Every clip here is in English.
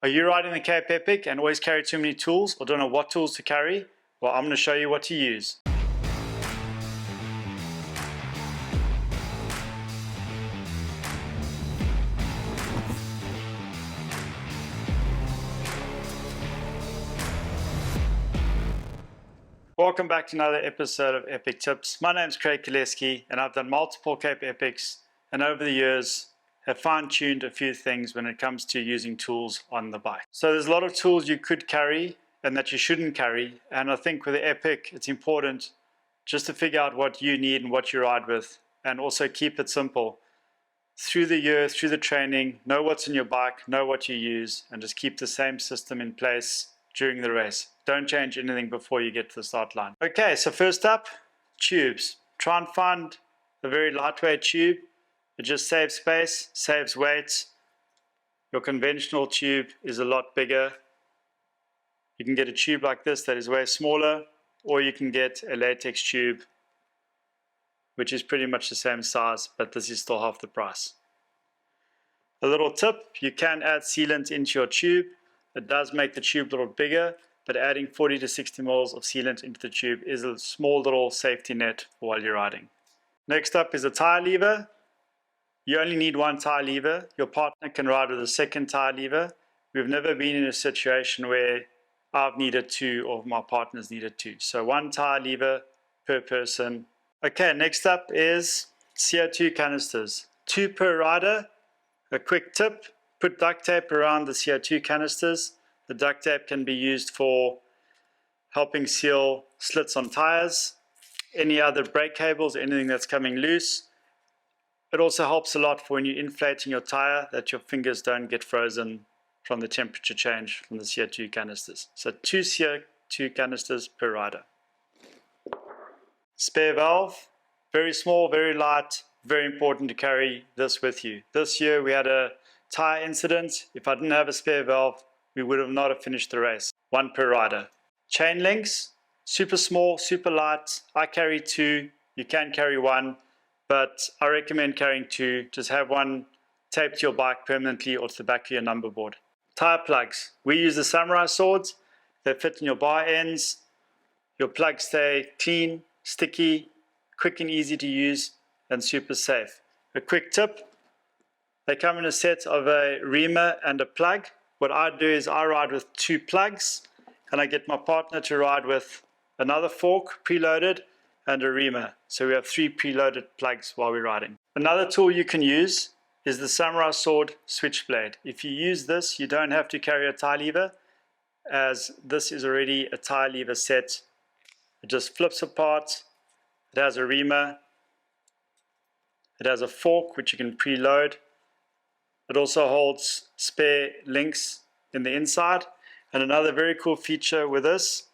Are you riding the Cape Epic and always carry too many tools or don't know what tools to carry? Well, I'm going to show you what to use. Welcome back to another episode of Epic Tips. My name is Craig Kaleski and I've done multiple Cape Epics and over the years have fine-tuned a few things when it comes to using tools on the bike. So there's a lot of tools you could carry and that you shouldn't carry, and I think with the Epic it's important just to figure out what you need and what you ride with, and also keep it simple. Through the year, through the training, know what's in your bike, know what you use, and just keep the same system in place during the race. Don't change anything before you get to the start line. Okay, so first up, tubes. Try and find a very lightweight tube. It just saves space, saves weight. Your conventional tube is a lot bigger. You can get a tube like this that is way smaller, or you can get a latex tube, which is pretty much the same size, but this is still half the price. A little tip, you can add sealant into your tube. It does make the tube a little bigger, but adding 40 to 60 mils of sealant into the tube is a small little safety net for while you're riding. Next up is a Tyre lever. You only need one Tyre lever. Your partner can ride with a second Tyre lever. We've never been in a situation where I've needed two or my partner's needed two. So one Tyre lever per person. Okay, next up is CO2 canisters. 2 per rider. A quick tip, put duct tape around the CO2 canisters. The duct tape can be used for helping seal slits on tires, any other brake cables, anything that's coming loose. It also helps a lot for when you're inflating your tire that your fingers don't get frozen from the temperature change from the CO2 canisters. So 2 CO2 canisters per rider. Spare valve, very small, very light, very important to carry this with you. This year we had a tire incident. If I didn't have a spare valve, we would have not have finished the race. 1 per rider. Chain links, super small, super light. I carry 2, you can carry 1. But I recommend carrying 2. Just have one taped to your bike permanently or to the back of your number board. Tire plugs. We use the Sahmuraiswords. They fit in your bar ends. Your plugs stay clean, sticky, quick and easy to use, and super safe. A quick tip. They come in a set of a reamer and a plug. What I do is I ride with 2 plugs and I get my partner to ride with another fork preloaded and a reamer. So we have 3 preloaded plugs while we're riding. Another tool you can use is the Sahmuraisword Switchblade. If you use this, you don't have to carry a Tyre lever, as this is already a Tyre lever set. It just flips apart. It has a reamer. It has a fork which you can preload. It also holds spare links in the inside. And another very cool feature with this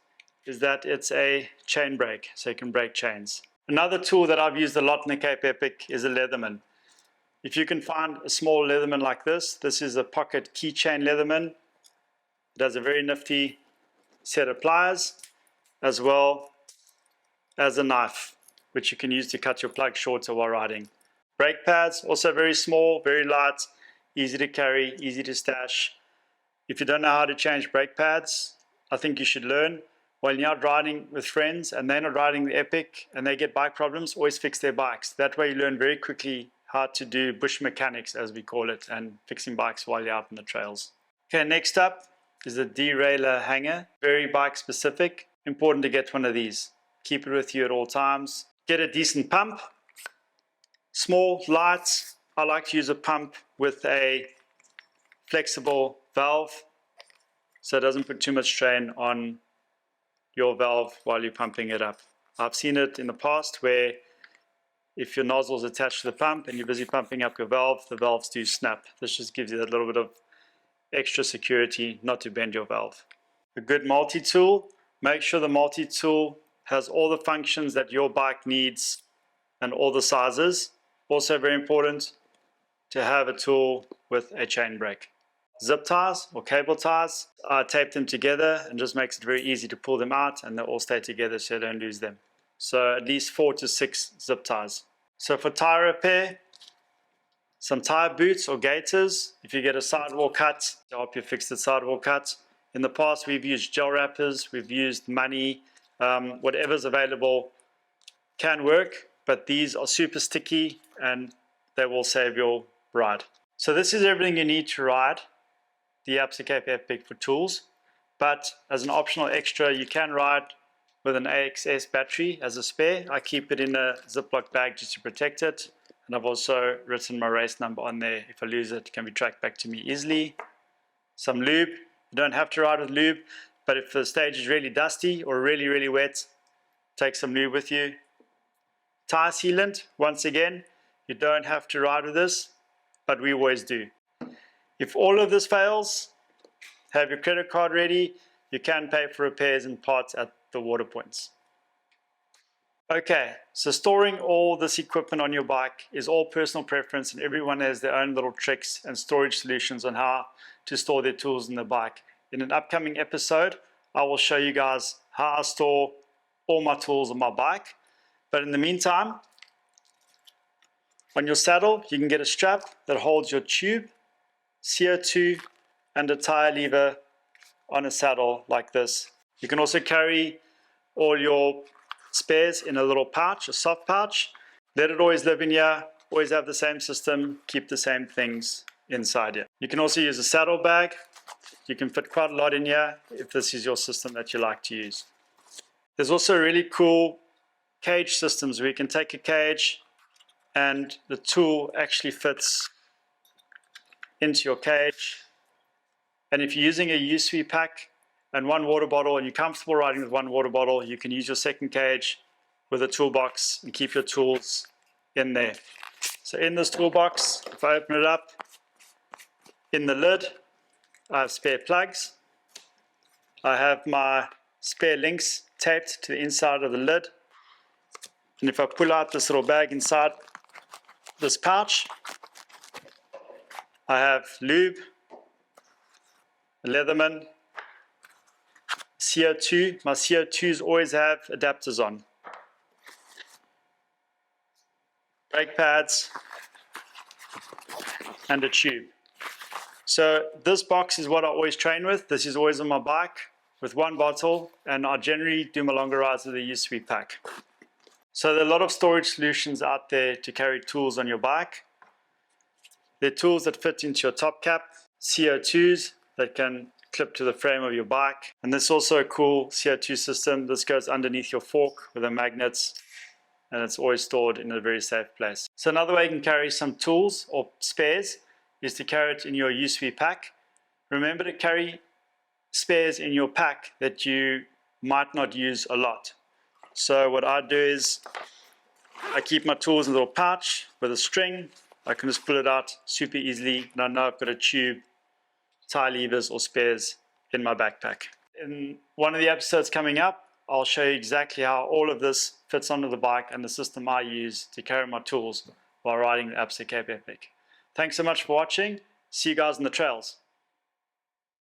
is that it's a chain brake, so you can break chains. Another tool that I've used a lot in the Cape Epic is a Leatherman. If you can find a small Leatherman like this is a pocket keychain Leatherman. It has a very nifty set of pliers, as well as a knife, which you can use to cut your plug shorter while riding. Brake pads, also very small, very light, easy to carry, easy to stash. If you don't know how to change brake pads, I think you should learn. When you're out riding with friends and they're not riding the Epic and they get bike problems, always fix their bikes. That way you learn very quickly how to do bush mechanics, as we call it, and fixing bikes while you're out on the trails. Okay, next up is a derailleur hanger. Very bike specific. Important to get one of these. Keep it with you at all times. Get a decent pump. Small, light. I like to use a pump with a flexible valve so it doesn't put too much strain on your valve while you're pumping it up. I've seen it in the past where if your nozzle is attached to the pump and you're busy pumping up your valve, the valves do snap. This just gives you that little bit of extra security not to bend your valve. A good multi-tool. Make sure the multi-tool has all the functions that your bike needs and all the sizes. Also very important to have a tool with a chain brake. Zip ties or cable ties, I tape them together and just makes it very easy to pull them out, and they all stay together so you don't lose them. So at least 4 to 6 zip ties. So for tire repair, some Tyre Boots or gaiters if you get a sidewall cut to help you fix the sidewall cut. In the past we've used gel wrappers, we've used money, whatever's available can work, but these are super sticky and they will save your ride. So this is everything you need to ride the ABSA Cape Epic for tools, but as an optional extra you can ride with an AXS battery as a spare. I keep it in a Ziploc bag just to protect it, and I've also written my race number on there. If I lose it, it can be tracked back to me easily. Some lube. You don't have to ride with lube, but if the stage is really dusty or really wet, take some lube with you. Tire sealant, once again, you don't have to ride with this, but we always do. If all of this fails, have your credit card ready. You can pay for repairs and parts at the water points. Okay, so storing all this equipment on your bike is all personal preference, and everyone has their own little tricks and storage solutions on how to store their tools in the bike. In an upcoming episode, I will show you guys how I store all my tools on my bike. But in the meantime, on your saddle, you can get a strap that holds your tube, CO2, and a tire lever on a saddle like this. You can also carry all your spares in a little pouch, a soft pouch. Let it always live in here, always have the same system, keep the same things inside here. You can also use a saddle bag. You can fit quite a lot in here if this is your system that you like to use. There's also really cool cage systems where you can take a cage and the tool actually fits into your cage. And if you're using a USWE pack and one water bottle and you're comfortable riding with one water bottle, you can use your second cage with a toolbox and keep your tools in there. So in this toolbox, if I open it up, in the lid, I have spare plugs. I have my spare links taped to the inside of the lid. And if I pull out this little bag inside this pouch, I have lube, a Leatherman, CO2. My CO2s always have adapters on. Brake pads, and a tube. So this box is what I always train with. This is always on my bike with one bottle, and I generally do my longer rides with a USWE pack. So there are a lot of storage solutions out there to carry tools on your bike. There are tools that fit into your top cap, CO2s that can clip to the frame of your bike. And this is also a cool CO2 system. This goes underneath your fork with the magnets, and it's always stored in a very safe place. So another way you can carry some tools or spares is to carry it in your USWE pack. Remember to carry spares in your pack that you might not use a lot. So what I do is I keep my tools in a little pouch with a string. I can just pull it out super easily, and I know I've got a tube, tire levers or spares in my backpack. In one of the episodes coming up, I'll show you exactly how all of this fits onto the bike and the system I use to carry my tools while riding the ABSA Cape Epic. Thanks so much for watching. See you guys on the trails.